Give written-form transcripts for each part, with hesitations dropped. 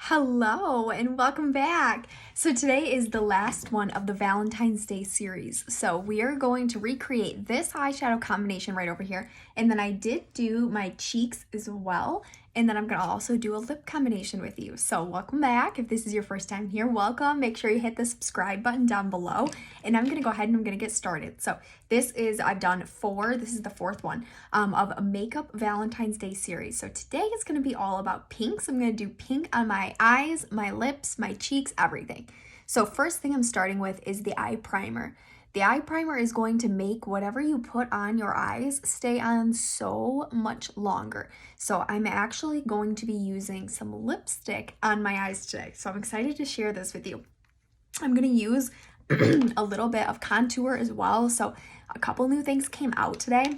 Hello and welcome back. So today is the last one of the Valentine's Day series. So we are going to recreate this eyeshadow combination right over here. And then I did do my cheeks as well. And then I'm going to also do a lip combination with you. So welcome back. If this is your first time here, welcome. Make sure you hit the subscribe button down below. And I'm going to go ahead and I'm going to get started. So I've done 4. This is the 4th one of a makeup Valentine's Day series. So today is going to be all about pinks. I'm going to do pink on my eyes, my lips, my cheeks, everything. So first thing I'm starting with is the eye primer. The eye primer is going to make whatever you put on your eyes stay on so much longer. So I'm actually going to be using some lipstick on my eyes today. So I'm excited to share this with you. I'm going to use a little bit of contour as well. So a couple new things came out today.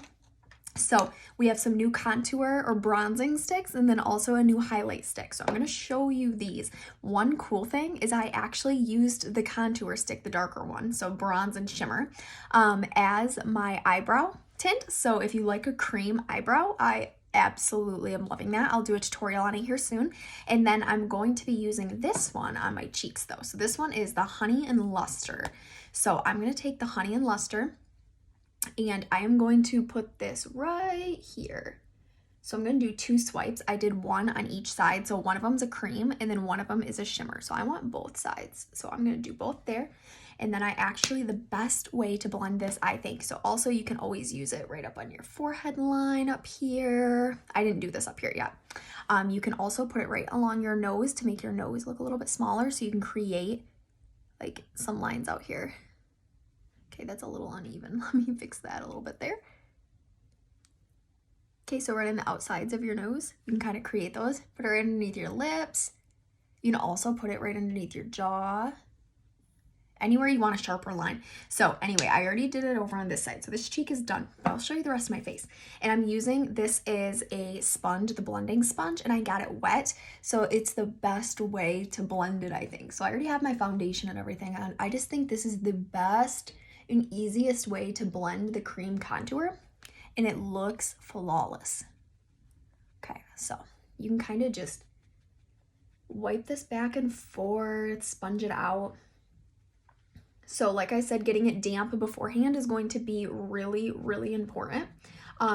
So we have some new contour or bronzing sticks and then also a new highlight stick. So I'm going to show you these. One cool thing is I actually used the contour stick, the darker one, so bronze and shimmer, as my eyebrow tint. So if you like a cream eyebrow, I absolutely am loving that. I'll do a tutorial on it here soon. And then I'm going to be using this one on my cheeks though. So this one is the Honey and Luster. So I'm going to take the Honey and Luster and I am going to put this right here. So I'm going to do 2 swipes. I did one on each side. So one of them is a cream and then one of them is a shimmer. So I want both sides. So I'm going to do both there. And then the best way to blend this, I think. So also you can always use it right up on your forehead line up here. I didn't do this up here yet. You can also put it right along your nose to make your nose look a little bit smaller. So you can create like some lines out here. Okay, that's a little uneven. Let me fix that a little bit there. Okay, so right in the outsides of your nose, you can kind of create those. Put it right underneath your lips. You can also put it right underneath your jaw. Anywhere you want a sharper line. So anyway, I already did it over on this side. So this cheek is done, but I'll show you the rest of my face. And I'm using, this is a sponge, the blending sponge, and I got it wet. So it's the best way to blend it, I think. So I already have my foundation and everything on. I just think this is the best and easiest way to blend the cream contour, and it looks flawless. Okay, so you can kind of just wipe this back and forth, sponge it out. So like I said, getting it damp beforehand is going to be really, really important.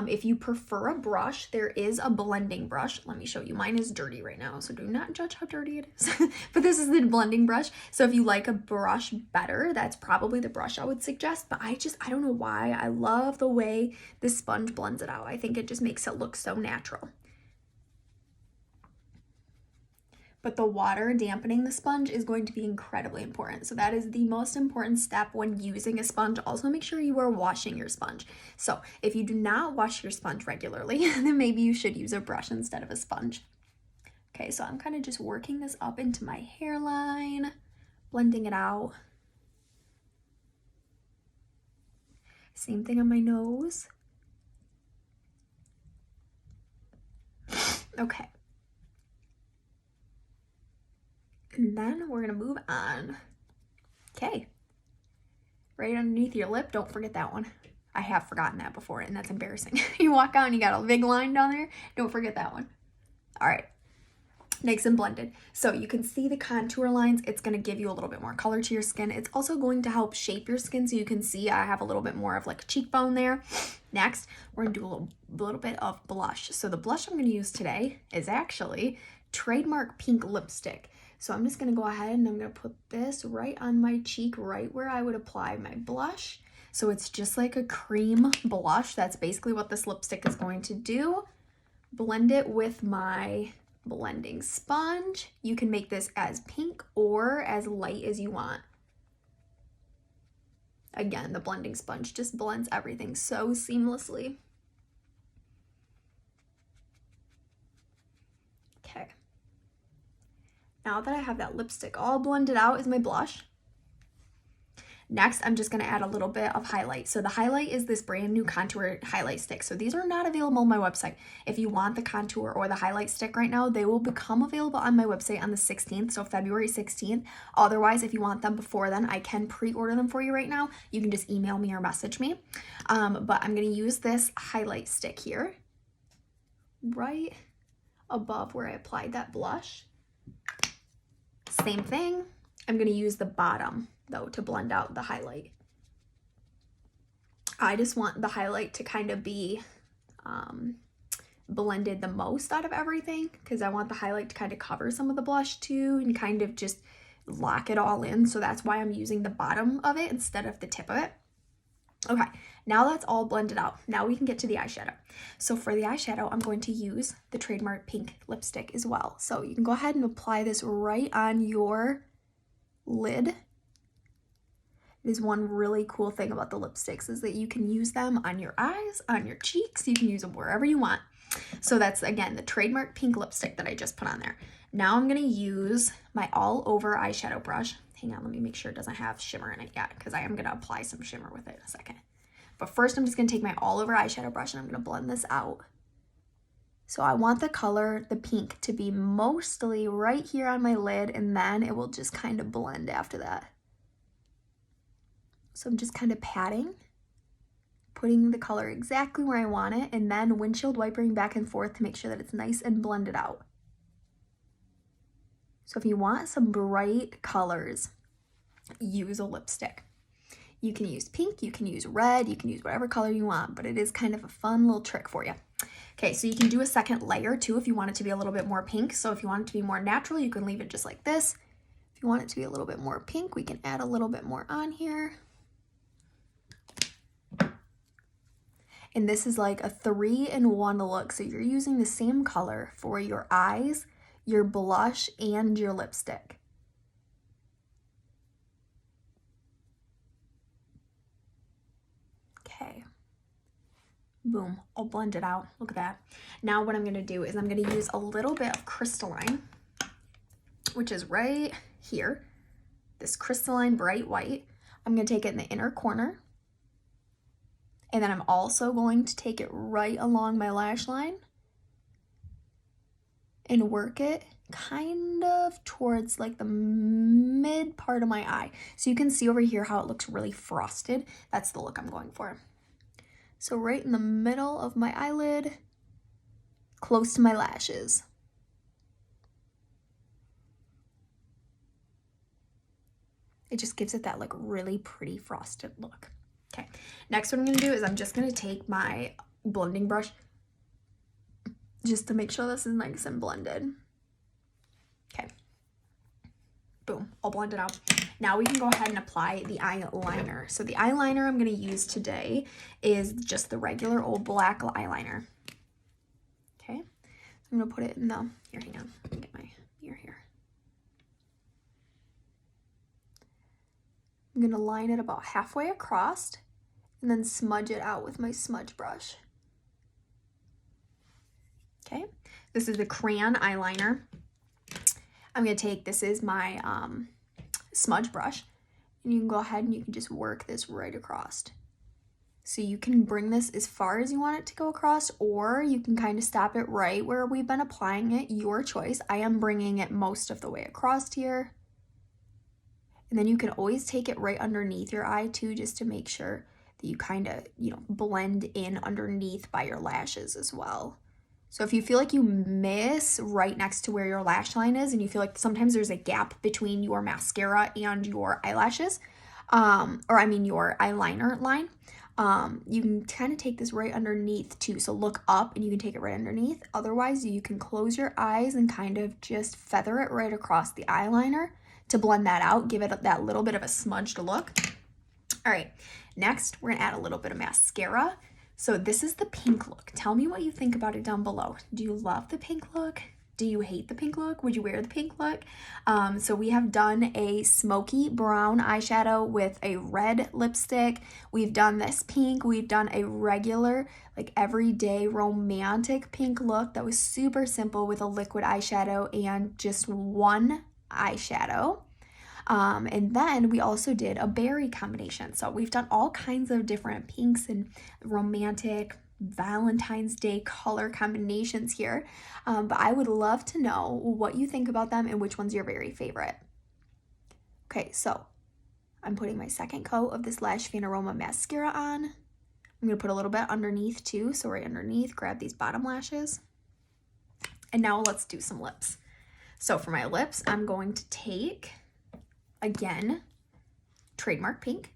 If you prefer a brush, there is a blending brush. Let me show you. Mine is dirty right now, so do not judge how dirty it is. But this is the blending brush. So if you like a brush better, that's probably the brush I would suggest. But I don't know why. I love the way this sponge blends it out. I think it just makes it look so natural. But the water dampening the sponge is going to be incredibly important. So that is the most important step when using a sponge. Also make sure you are washing your sponge. So if you do not wash your sponge regularly, then maybe you should use a brush instead of a sponge. Okay, so I'm kind of just working this up into my hairline, blending it out. Same thing on my nose. Okay. And then we're gonna move on. Okay, right underneath your lip, don't forget that one. I have forgotten that before, and that's embarrassing. You walk out and you got a big line down there, don't forget that one. All right, nice and blended. So you can see the contour lines. It's gonna give you a little bit more color to your skin. It's also going to help shape your skin, so you can see I have a little bit more of like a cheekbone there. Next, we're gonna do a little bit of blush. So the blush I'm gonna use today is actually Trademark Pink Lipstick. So I'm just going to go ahead and I'm going to put this right on my cheek, right where I would apply my blush. So it's just like a cream blush. That's basically what this lipstick is going to do. Blend it with my blending sponge. You can make this as pink or as light as you want. Again, the blending sponge just blends everything so seamlessly. Okay. Now that I have that lipstick all blended out is my blush. Next, I'm just gonna add a little bit of highlight. So the highlight is this brand new contour highlight stick. So these are not available on my website. If you want the contour or the highlight stick right now, they will become available on my website on the 16th, so February 16th. Otherwise, if you want them before then, I can pre-order them for you right now. You can just email me or message me. But I'm gonna use this highlight stick here, right above where I applied that blush. Same thing. I'm going to use the bottom, though, to blend out the highlight. I just want the highlight to kind of be blended the most out of everything, because I want the highlight to kind of cover some of the blush too and kind of just lock it all in. So that's why I'm using the bottom of it instead of the tip of it. Okay, now that's all blended out. Now we can get to the eyeshadow. So for the eyeshadow, I'm going to use the Trademark pink lipstick as well. So you can go ahead and apply this right on your lid. It is one really cool thing about the lipsticks is that you can use them on your eyes, on your cheeks, you can use them wherever you want. So that's, again, the Trademark pink lipstick that I just put on there. Now I'm going to use my all over eyeshadow brush. Hang on, let me make sure it doesn't have shimmer in it yet, because I am going to apply some shimmer with it in a second. But first I'm just going to take my all over eyeshadow brush and I'm going to blend this out. So I want the color, the pink, to be mostly right here on my lid, and then it will just kind of blend after that. So I'm just kind of patting, putting the color exactly where I want it, and then windshield wiping back and forth to make sure that it's nice and blended out. So if you want some bright colors, use a lipstick. You can use pink, you can use red, you can use whatever color you want, but it is kind of a fun little trick for you. Okay, so you can do a second layer too if you want it to be a little bit more pink. So if you want it to be more natural, you can leave it just like this. If you want it to be a little bit more pink, we can add a little bit more on here. And this is like a 3-in-1 look. So you're using the same color for your eyes, your blush, and your lipstick. Okay. Boom, I'll blend it out. Look at that. Now what I'm gonna do is I'm gonna use a little bit of Crystalline, which is right here. This Crystalline Bright White. I'm gonna take it in the inner corner. And then I'm also going to take it right along my lash line and work it kind of towards like the mid part of my eye. So you can see over here how it looks really frosted. That's the look I'm going for. So right in the middle of my eyelid, close to my lashes. It just gives it that like really pretty frosted look. Okay, next what I'm going to do is I'm just going to take my blending brush just to make sure this is nice and blended. Okay, boom, I'll blend it out. Now we can go ahead and apply the eyeliner. So the eyeliner I'm going to use today is just the regular old black eyeliner. Okay, I'm going to put it in the, here, hang on, let me get my mirror here. I'm going to line it about halfway across and then smudge it out with my smudge brush. Okay, this is the crayon eyeliner. I'm going to take, this is my smudge brush, and you can go ahead and you can just work this right across. So you can bring this as far as you want it to go across, or you can kind of stop it right where we've been applying it, your choice. I am bringing it most of the way across here. And then you can always take it right underneath your eye too, just to make sure that you kind of, you know, blend in underneath by your lashes as well. So if you feel like you miss right next to where your lash line is, and you feel like sometimes there's a gap between your mascara and your eyelashes, your eyeliner line, you can kind of take this right underneath too. So look up and you can take it right underneath. Otherwise, you can close your eyes and kind of just feather it right across the eyeliner to blend that out, give it that little bit of a smudged look. All right, next we're gonna add a little bit of mascara. So this is the pink look. Tell me what you think about it down below. Do you love the pink look? Do you hate the pink look? Would you wear the pink look? So we have done a smoky brown eyeshadow with a red lipstick. We've done this pink. We've done a regular, like everyday romantic pink look that was super simple with a liquid eyeshadow and just one eyeshadow. And then we also did a berry combination. So we've done all kinds of different pinks and romantic Valentine's Day color combinations here. But I would love to know what you think about them and which one's your very favorite. Okay, so I'm putting my second coat of this Lash Fanaroma mascara on. I'm going to put a little bit underneath too. So right underneath, grab these bottom lashes. And now let's do some lips. So for my lips, I'm going to take, again, Trademark Pink.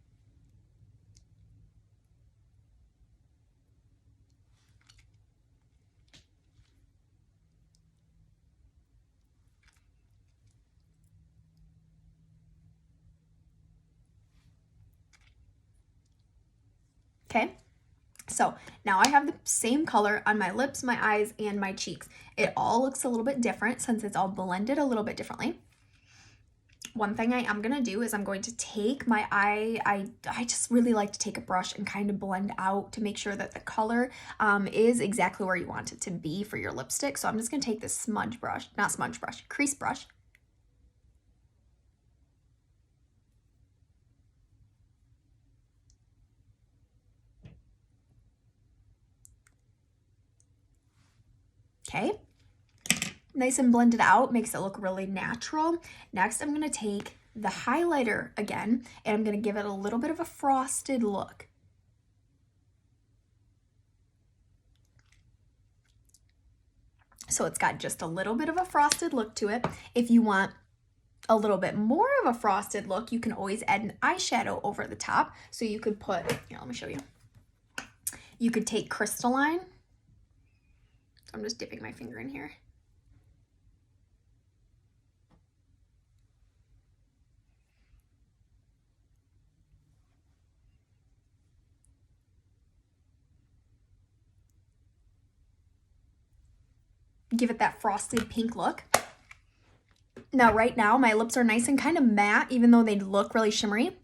Okay, so now I have the same color on my lips, my eyes, and my cheeks. It all looks a little bit different since it's all blended a little bit differently. One thing I am gonna do is I'm going to take my I just really like to take a brush and kind of blend out to make sure that the color is exactly where you want it to be for your lipstick. So I'm just gonna take this smudge brush, not smudge brush, crease brush. Okay, nice and blended out, makes it look really natural. Next, I'm gonna take the highlighter again, and I'm gonna give it a little bit of a frosted look. So it's got just a little bit of a frosted look to it. If you want a little bit more of a frosted look, you can always add an eyeshadow over the top. So you could put, here, let me show you. You could take Crystalline. So I'm just dipping my finger in here. Give it that frosted pink look. Now, right now, my lips are nice and kind of matte, even though they look really shimmery.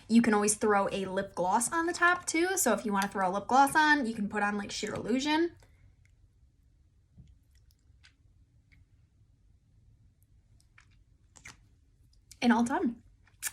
You can always throw a lip gloss on the top too. So if you want to throw a lip gloss on, you can put on like Sheer Illusion. And all done.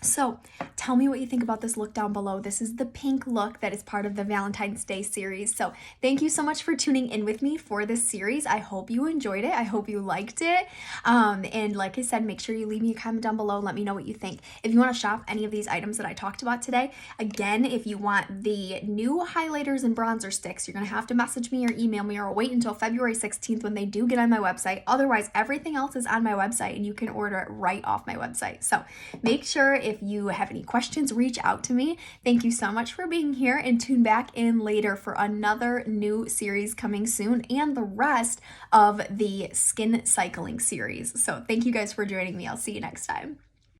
So tell me what you think about this look down below. This is the pink look that is part of the Valentine's Day series. So thank you so much for tuning in with me for this series. I hope you enjoyed it. I hope you liked it. And like I said, make sure you leave me a comment down below and let me know what you think. If you want to shop any of these items that I talked about today, again, if you want the new highlighters and bronzer sticks, you're going to have to message me or email me or wait until February 16th when they do get on my website. Otherwise, everything else is on my website and you can order it right off my website. So make sure if you have any questions, reach out to me. Thank you so much for being here, and tune back in later for another new series coming soon and the rest of the skin cycling series. So thank you guys for joining me. I'll see you next time.